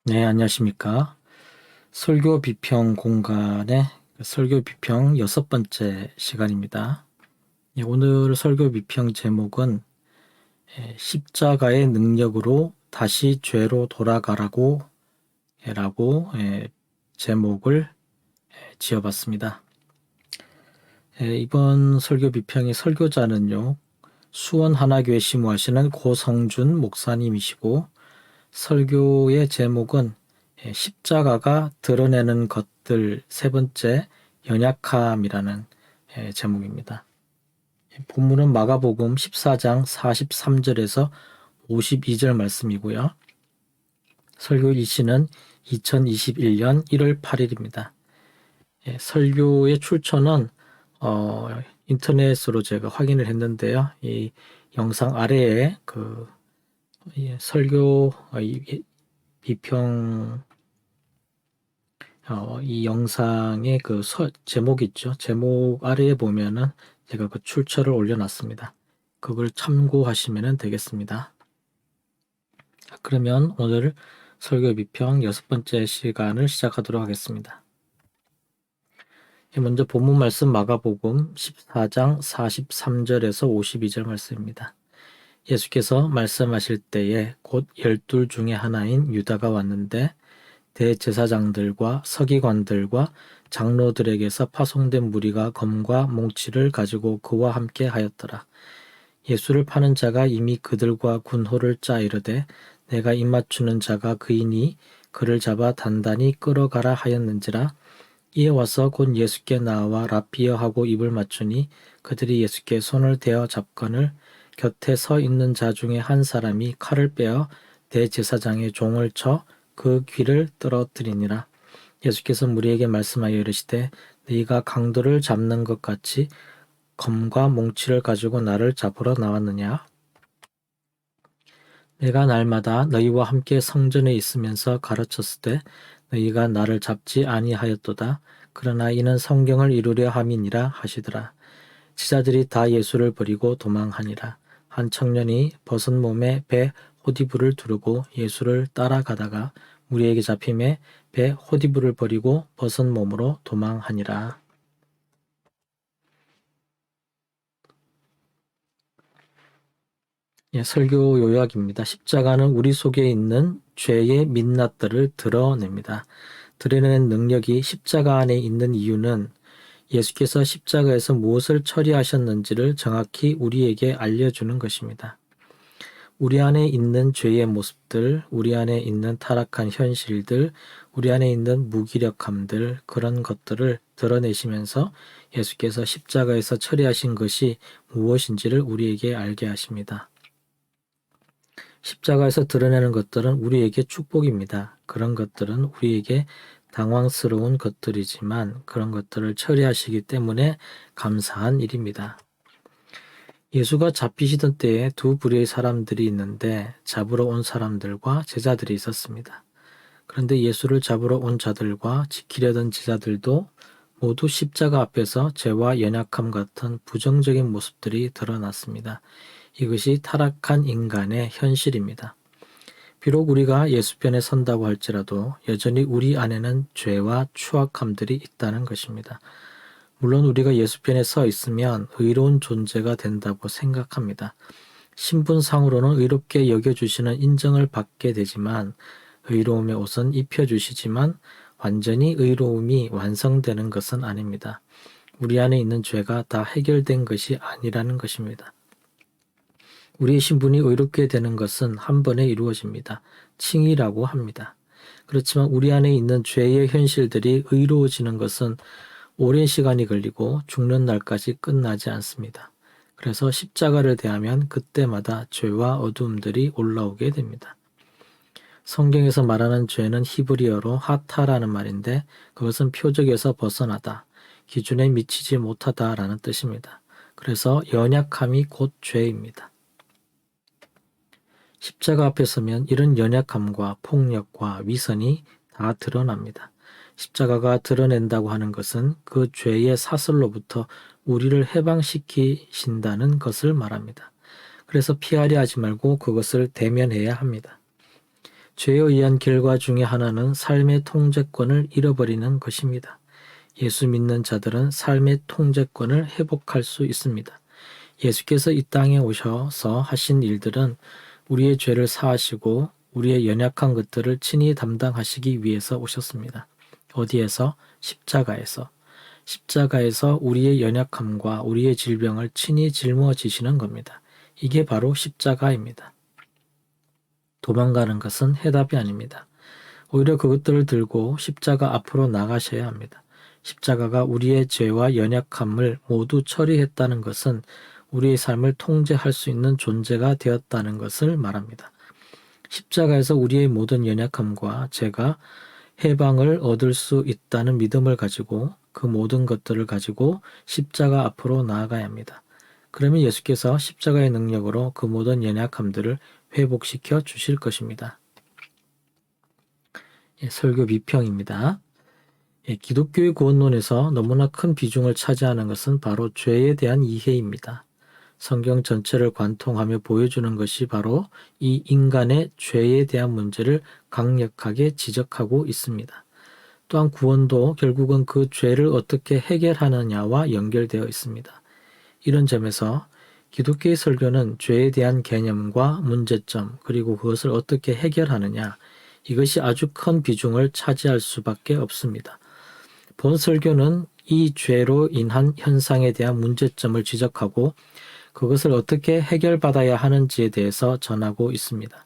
네, 안녕하십니까. 설교 비평 공간의 설교 비평 6번째 시간입니다. 예, 오늘 설교 비평 제목은 십자가의 능력으로 다시 죄로 돌아가라고 라고 제목을 지어봤습니다. 이번 설교 비평의 설교자는요, 수원 하나교회 심우하시는 고성준 목사님이시고, 설교의 제목은 십자가가 드러내는 것들 세 번째 연약함이라는 제목입니다. 본문은 마가복음 14장 43절에서 52절 말씀이고요. 설교 일시는 2021년 1월 8일입니다. 설교의 출처는 인터넷으로 제가 확인을 했는데요. 이 영상 아래에 설교 비평 이 영상의 제목 있죠. 제목 아래에 보면은 제가 그 출처를 올려놨습니다. 그걸 참고하시면 되겠습니다. 그러면 오늘 설교 비평 6번째 시간을 시작하도록 하겠습니다. 먼저 본문 말씀 마가복음 14장 43절에서 52절 말씀입니다. 예수께서 말씀하실 때에 곧 12 중에 하나인 유다가 왔는데 대제사장들과 서기관들과 장로들에게서 파송된 무리가 검과 몽치를 가지고 그와 함께 하였더라. 예수를 파는 자가 이미 그들과 군호를 짜 이르되 내가 입맞추는 자가 그이니 그를 잡아 단단히 끌어가라 하였는지라. 이에 와서 곧 예수께 나와 라피어 하고 입을 맞추니 그들이 예수께 손을 대어 잡거늘 곁에 서 있는 자 중에 한 사람이 칼을 빼어 대제사장의 종을 쳐 그 귀를 떨어뜨리니라. 예수께서 무리에게 말씀하여 이르시되 너희가 강도를 잡는 것 같이 검과 몽치를 가지고 나를 잡으러 나왔느냐? 내가 날마다 너희와 함께 성전에 있으면서 가르쳤을 때 너희가 나를 잡지 아니하였도다. 그러나 이는 성경을 이루려 함이니라 하시더라. 제자들이 다 예수를 버리고 도망하니라. 한 청년이 벗은 몸에 배 호디부를 두르고 예수를 따라가다가 무리에게 잡힘에 배 호디부를 버리고 벗은 몸으로 도망하니라. 설교 요약입니다. 십자가는 우리 속에 있는 죄의 민낯들을 드러냅니다. 드러내는 능력이 십자가 안에 있는 이유는 예수께서 십자가에서 무엇을 처리하셨는지를 정확히 우리에게 알려주는 것입니다. 우리 안에 있는 죄의 모습들, 우리 안에 있는 타락한 현실들, 우리 안에 있는 무기력함들, 그런 것들을 드러내시면서 예수께서 십자가에서 처리하신 것이 무엇인지를 우리에게 알게 하십니다. 십자가에서 드러내는 것들은 우리에게 축복입니다. 그런 것들은 우리에게 당황스러운 것들이지만 그런 것들을 처리하시기 때문에 감사한 일입니다. 예수가 잡히시던 때에 두 부류의 사람들이 있는데 잡으러 온 사람들과 제자들이 있었습니다. 그런데 예수를 잡으러 온 자들과 지키려던 제자들도 모두 십자가 앞에서 죄와 연약함 같은 부정적인 모습들이 드러났습니다. 이것이 타락한 인간의 현실입니다. 비록 우리가 예수 편에 선다고 할지라도 여전히 우리 안에는 죄와 추악함들이 있다는 것입니다. 물론 우리가 예수 편에 서 있으면 의로운 존재가 된다고 생각합니다. 신분상으로는 의롭게 여겨주시는 인정을 받게 되지만 의로움의 옷은 입혀주시지만 완전히 의로움이 완성되는 것은 아닙니다. 우리 안에 있는 죄가 다 해결된 것이 아니라는 것입니다. 우리의 신분이 의롭게 되는 것은 한 번에 이루어집니다. 칭의라고 합니다. 그렇지만 우리 안에 있는 죄의 현실들이 의로워지는 것은 오랜 시간이 걸리고 죽는 날까지 끝나지 않습니다. 그래서 십자가를 대하면 그때마다 죄와 어두움들이 올라오게 됩니다. 성경에서 말하는 죄는 히브리어로 하타라는 말인데 그것은 표적에서 벗어나다, 기준에 미치지 못하다라는 뜻입니다. 그래서 연약함이 곧 죄입니다. 십자가 앞에 서면 이런 연약함과 폭력과 위선이 다 드러납니다. 십자가가 드러낸다고 하는 것은 그 죄의 사슬로부터 우리를 해방시키신다는 것을 말합니다. 그래서 피하려 하지 말고 그것을 대면해야 합니다. 죄에 의한 결과 중에 하나는 삶의 통제권을 잃어버리는 것입니다. 예수 믿는 자들은 삶의 통제권을 회복할 수 있습니다. 예수께서 이 땅에 오셔서 하신 일들은 우리의 죄를 사하시고 우리의 연약한 것들을 친히 담당하시기 위해서 오셨습니다. 어디에서? 십자가에서. 십자가에서 우리의 연약함과 우리의 질병을 친히 짊어지시는 겁니다. 이게 바로 십자가입니다. 도망가는 것은 해답이 아닙니다. 오히려 그것들을 들고 십자가 앞으로 나가셔야 합니다. 십자가가 우리의 죄와 연약함을 모두 처리했다는 것은 우리의 삶을 통제할 수 있는 존재가 되었다는 것을 말합니다. 십자가에서 우리의 모든 연약함과 죄가 해방을 얻을 수 있다는 믿음을 가지고 그 모든 것들을 가지고 십자가 앞으로 나아가야 합니다. 그러면 예수께서 십자가의 능력으로 그 모든 연약함들을 회복시켜 주실 것입니다. 설교 비평입니다. 기독교의 구원론에서 너무나 큰 비중을 차지하는 것은 바로 죄에 대한 이해입니다. 성경 전체를 관통하며 보여주는 것이 바로 이 인간의 죄에 대한 문제를 강력하게 지적하고 있습니다. 또한 구원도 결국은 그 죄를 어떻게 해결하느냐와 연결되어 있습니다. 이런 점에서 기독교의 설교는 죄에 대한 개념과 문제점 그리고 그것을 어떻게 해결하느냐 이것이 아주 큰 비중을 차지할 수밖에 없습니다. 본 설교는 이 죄로 인한 현상에 대한 문제점을 지적하고 그것을 어떻게 해결받아야 하는지에 대해서 전하고 있습니다.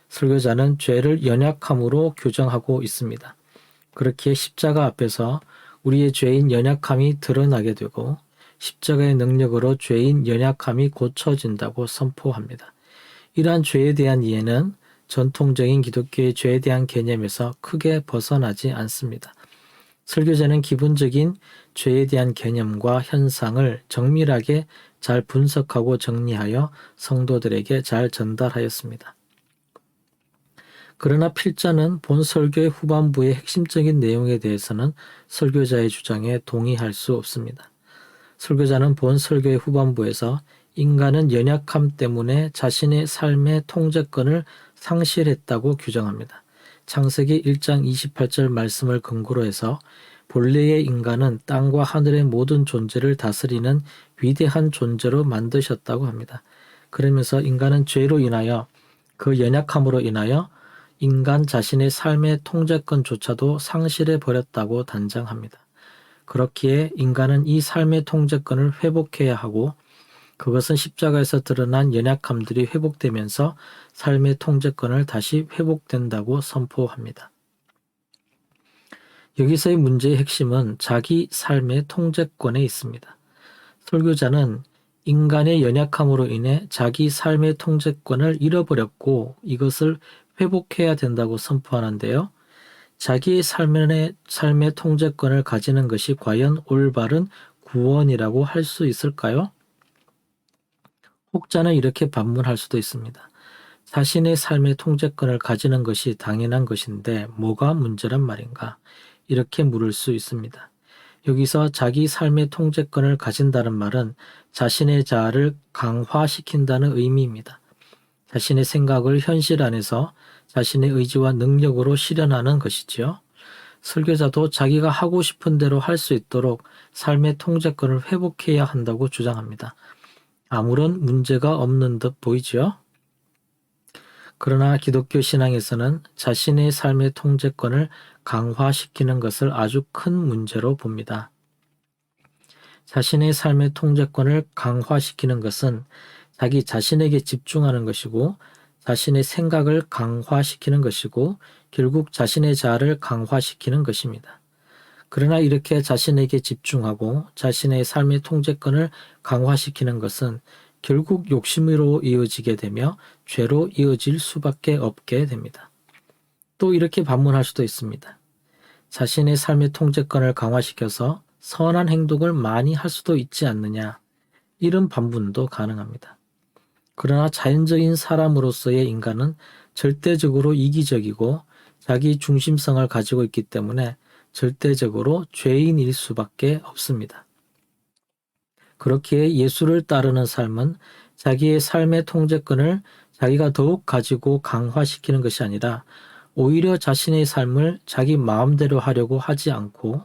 설교자는 죄를 연약함으로 규정하고 있습니다. 그렇기에 십자가 앞에서 우리의 죄인 연약함이 드러나게 되고 십자가의 능력으로 죄인 연약함이 고쳐진다고 선포합니다. 이러한 죄에 대한 이해는 전통적인 기독교의 죄에 대한 개념에서 크게 벗어나지 않습니다. 설교자는 기본적인 죄에 대한 개념과 현상을 정밀하게 잘 분석하고 정리하여 성도들에게 잘 전달하였습니다. 그러나 필자는 본 설교의 후반부의 핵심적인 내용에 대해서는 설교자의 주장에 동의할 수 없습니다. 설교자는 본 설교의 후반부에서 인간은 연약함 때문에 자신의 삶의 통제권을 상실했다고 규정합니다. 창세기 1장 28절 말씀을 근거로 해서 본래의 인간은 땅과 하늘의 모든 존재를 다스리는 위대한 존재로 만드셨다고 합니다. 그러면서 인간은 죄로 인하여 그 연약함으로 인하여 인간 자신의 삶의 통제권조차도 상실해 버렸다고 단정합니다. 그렇기에 인간은 이 삶의 통제권을 회복해야 하고 그것은 십자가에서 드러난 연약함들이 회복되면서 삶의 통제권을 다시 회복된다고 선포합니다. 여기서의 문제의 핵심은 자기 삶의 통제권에 있습니다. 설교자는 인간의 연약함으로 인해 자기 삶의 통제권을 잃어버렸고 이것을 회복해야 된다고 선포하는데요. 자기의 삶의 통제권을 가지는 것이 과연 올바른 구원이라고 할 수 있을까요? 혹자는 이렇게 반문할 수도 있습니다. 자신의 삶의 통제권을 가지는 것이 당연한 것인데 뭐가 문제란 말인가? 이렇게 물을 수 있습니다. 여기서 자기 삶의 통제권을 가진다는 말은 자신의 자아를 강화시킨다는 의미입니다. 자신의 생각을 현실 안에서 자신의 의지와 능력으로 실현하는 것이지요. 설교자도 자기가 하고 싶은 대로 할 수 있도록 삶의 통제권을 회복해야 한다고 주장합니다. 아무런 문제가 없는 듯 보이지요? 그러나 기독교 신앙에서는 자신의 삶의 통제권을 강화시키는 것을 아주 큰 문제로 봅니다. 자신의 삶의 통제권을 강화시키는 것은 자기 자신에게 집중하는 것이고 자신의 생각을 강화시키는 것이고 결국 자신의 자아를 강화시키는 것입니다. 그러나 이렇게 자신에게 집중하고 자신의 삶의 통제권을 강화시키는 것은 결국 욕심으로 이어지게 되며 죄로 이어질 수밖에 없게 됩니다. 또 이렇게 반문할 수도 있습니다. 자신의 삶의 통제권을 강화시켜서 선한 행동을 많이 할 수도 있지 않느냐, 이런 반문도 가능합니다. 그러나 자연적인 사람으로서의 인간은 절대적으로 이기적이고 자기 중심성을 가지고 있기 때문에 절대적으로 죄인일 수밖에 없습니다. 그렇기에 예수를 따르는 삶은 자기의 삶의 통제권을 자기가 더욱 가지고 강화시키는 것이 아니라 오히려 자신의 삶을 자기 마음대로 하려고 하지 않고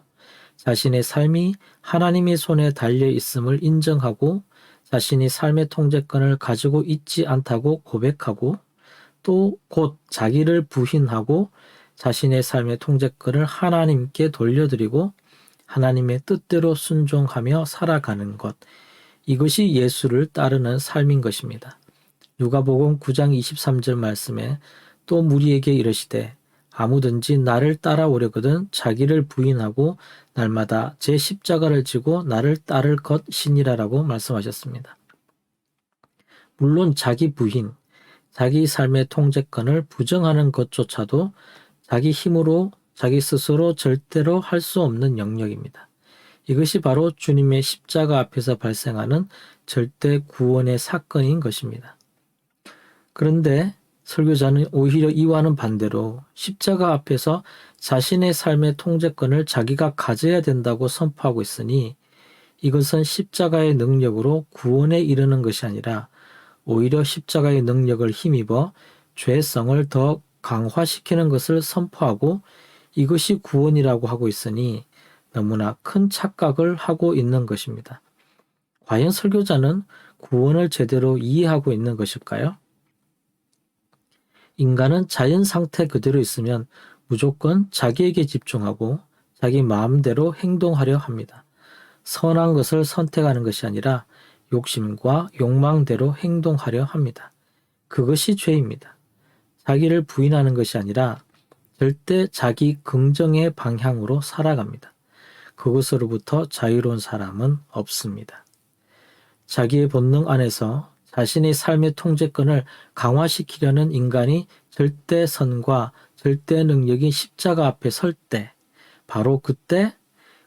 자신의 삶이 하나님의 손에 달려 있음을 인정하고 자신이 삶의 통제권을 가지고 있지 않다고 고백하고 또 곧 자기를 부인하고 자신의 삶의 통제권을 하나님께 돌려드리고 하나님의 뜻대로 순종하며 살아가는 것. 이것이 예수를 따르는 삶인 것입니다. 누가복음 9장 23절 말씀에 또 무리에게 이르시되 아무든지 나를 따라오려거든 자기를 부인하고 날마다 제 십자가를 지고 나를 따를 것이니라라고 말씀하셨습니다. 물론 자기 부인, 자기 삶의 통제권을 부정하는 것조차도 자기 힘으로 자기 스스로 절대로 할 수 없는 영역입니다. 이것이 바로 주님의 십자가 앞에서 발생하는 절대 구원의 사건인 것입니다. 그런데 설교자는 오히려 이와는 반대로 십자가 앞에서 자신의 삶의 통제권을 자기가 가져야 된다고 선포하고 있으니 이것은 십자가의 능력으로 구원에 이르는 것이 아니라 오히려 십자가의 능력을 힘입어 죄성을 더 강화시키는 것을 선포하고 이것이 구원이라고 하고 있으니 너무나 큰 착각을 하고 있는 것입니다. 과연 설교자는 구원을 제대로 이해하고 있는 것일까요? 인간은 자연 상태 그대로 있으면 무조건 자기에게 집중하고 자기 마음대로 행동하려 합니다. 선한 것을 선택하는 것이 아니라 욕심과 욕망대로 행동하려 합니다. 그것이 죄입니다. 자기를 부인하는 것이 아니라 절대 자기 긍정의 방향으로 살아갑니다. 그것으로부터 자유로운 사람은 없습니다. 자기의 본능 안에서 자신의 삶의 통제권을 강화시키려는 인간이 절대 선과 절대 능력이 십자가 앞에 설 때, 바로 그때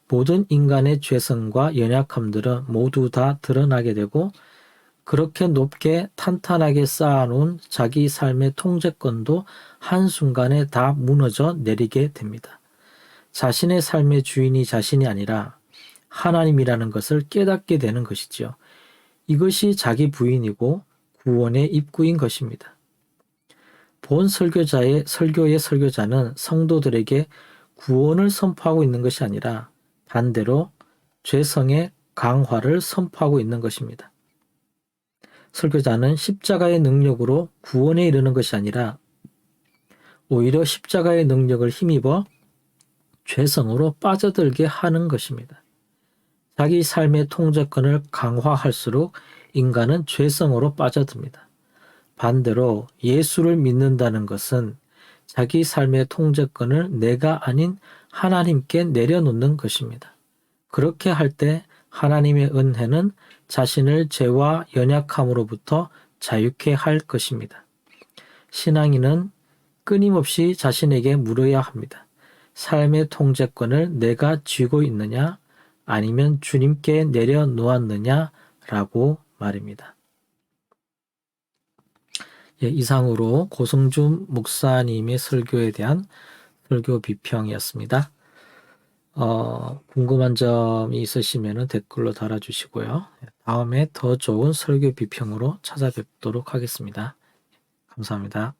모든 인간의 죄성과 연약함들은 모두 다 드러나게 되고 그렇게 높게 탄탄하게 쌓아놓은 자기 삶의 통제권도 한순간에 다 무너져 내리게 됩니다. 자신의 삶의 주인이 자신이 아니라 하나님이라는 것을 깨닫게 되는 것이지요. 이것이 자기 부인이고 구원의 입구인 것입니다. 본 설교의 설교자는 성도들에게 구원을 선포하고 있는 것이 아니라 반대로 죄성의 강화를 선포하고 있는 것입니다. 설교자는 십자가의 능력으로 구원에 이르는 것이 아니라 오히려 십자가의 능력을 힘입어 죄성으로 빠져들게 하는 것입니다. 자기 삶의 통제권을 강화할수록 인간은 죄성으로 빠져듭니다. 반대로 예수를 믿는다는 것은 자기 삶의 통제권을 내가 아닌 하나님께 내려놓는 것입니다. 그렇게 할 때 하나님의 은혜는 자신을 죄와 연약함으로부터 자유케 할 것입니다. 신앙인은 끊임없이 자신에게 물어야 합니다. 삶의 통제권을 내가 쥐고 있느냐 아니면 주님께 내려놓았느냐라고 말입니다. 이상으로 고승준 목사님의 설교에 대한 설교 비평이었습니다. 궁금한 점이 있으시면 댓글로 달아주시고요. 다음에 더 좋은 설교 비평으로 찾아뵙도록 하겠습니다. 감사합니다.